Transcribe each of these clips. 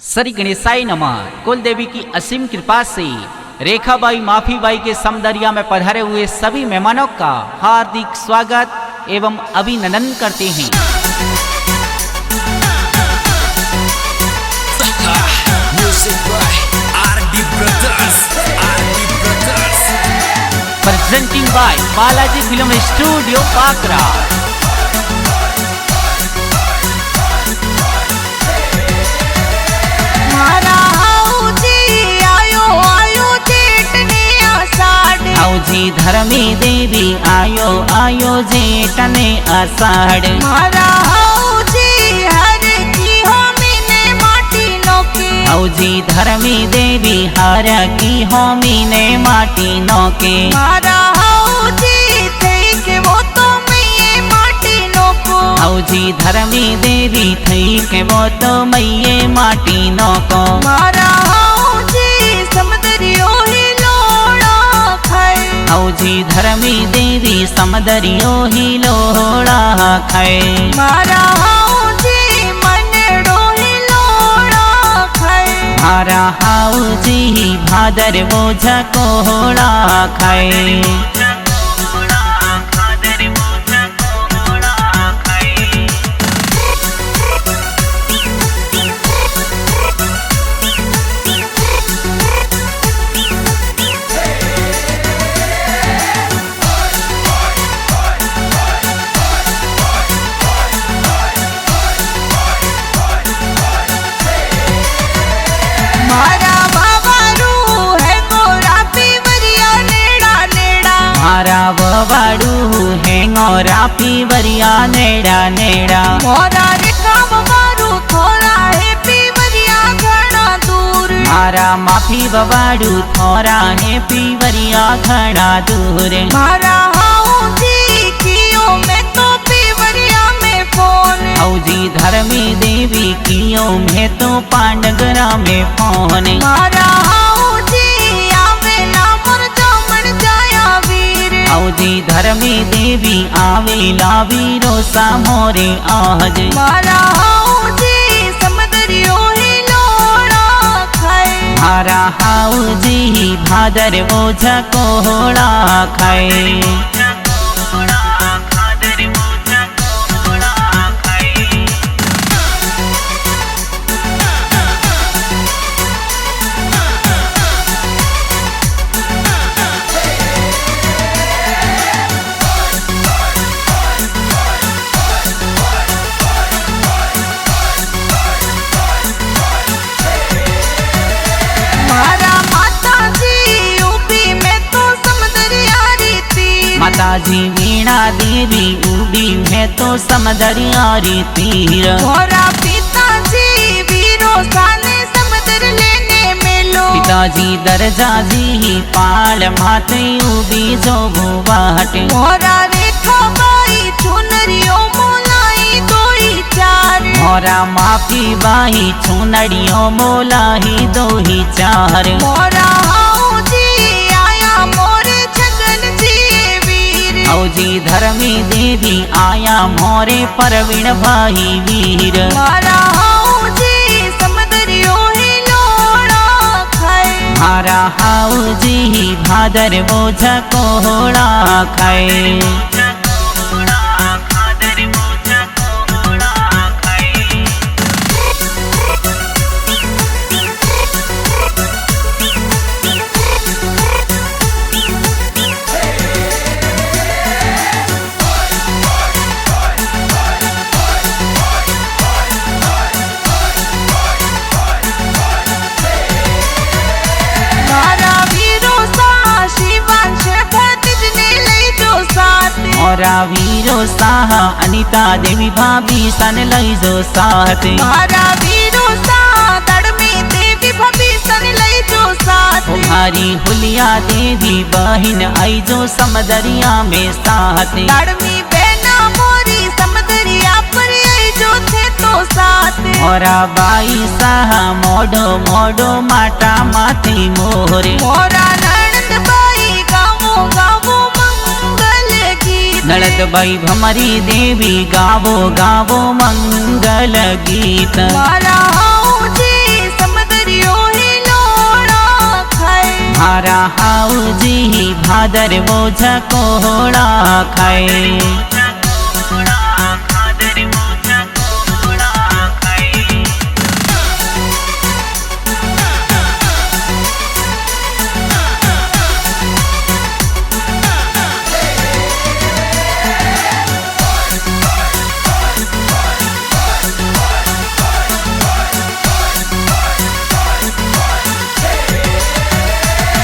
श्री गणेशाय नमः। कुल देवी की असीम कृपा से रेखाबाई माफीबाई के समदरिया में पधारे हुए सभी मेहमानों का हार्दिक स्वागत एवं अभिनंदन करते हैं। Presenting by Balaji film studio पाकरा। जी धर्मी देवी आयो आयो जेठने आषाढ़। मारा जी हर की होमी ने माटी नोके। जी धर्मी देवी हर की होमी ने माटी नोके। मारा जी थे के वो तो मैं माटी नोको। जी धर्मी देवी थई के वो तो मैं माटी नोको। मारा जी समदरियो ही जी धर्मी देवी समदरियो ही लोड़ा खाए। मारा जी मनड़ो ही लोड़ा खाए। मारा हाउ जी भादर बोझ कोड़ा खाए। मारा बवाड़ू है गोरा पीवरिया नेड़ा नेड़ा। मोरा रेखा बवाड़ू थोड़ा है पीवरिया घना दूर। मारा माफी बवाड़ू थोड़ा है पीवरिया घना दूर। मारा जी कियो में तो पीवरिया में फोन। जी धर्मी देवी कियो में तो पांडगरा में फोन। मारा जी धर्मी देवी आवेला वीरो सामोरे आज। मारा जी समदरियो ही लोड़ा खाए। मारा हाउ जी भादर बोझ कोड़ा खाए। माताजी वीणा देवी उबी है तो समदरिया री तीर। मोरा पिताजी वीरो साने समदर लेने मेलो। पिताजी दरजा जी पाल माते उबी जो बुबाट। मोरा रेखा बाई चुनरियो मोलाई दोई चार। मोरा माफी बाई चुनरियो मोलाई दोही चार। मोरा जी धर्मी देवी आया मोरे परवीण भाई वीर। मारा जी समदरियो ही लोड़ा खाए। मारा हाउ जी भादर बोझ कोड़ा खाए। मोरा वीरो साह अनिता देवी भाभी सन लई जो साथ। मारा वीरो साह धर्मी देवी भाभी सन लई जो साथ। तुम्हारी हुलिया देवी बहिन आई जो समदरिया में साथ। धर्मी बहना मोरी समदरिया पर आई जो थे तो साथ। मोरा बाई साह मोडो मोडो माटा माथी मोरे। मोरा ननद बाई गावो गावो नड़द बाई भमरी देवी गावो गावो मंगल गीत। मारा जी हाउजी भादर वो झकोड़ा खाए।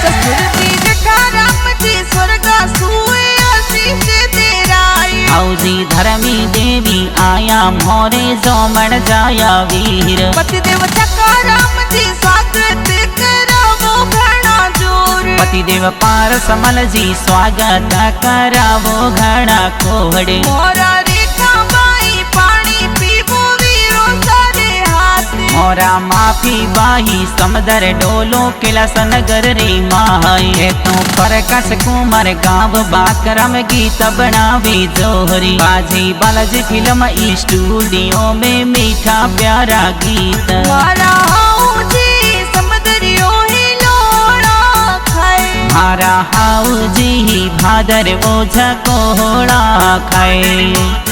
ससुर जी जेठा राम जी स्वर्गा सुए आशीष तेरा आई। हाउजी धर्मी देवी आया मोरे जोमण जाया वीर। पति देव चका राम जी स्वागत करावो घना जोर। पति देव पारस मल जी स्वागत करावो घना कोहड़े। मोरा रेखा बाई पानी पीवो वीरो सारे हाथ। मोरा माफी बाही समदर डोलो किलस नगर रे माए। तू परकस कुमार गाँव बाकरम गीत बनावे जोहरी। बाजी बालाज फिल्म स्टूडियो में मीठा प्यारा गीत। मारा हाउजी समदरियो ही लोड़ा खाए। मारा हाउजी भादर वो झकोड़ा खाए।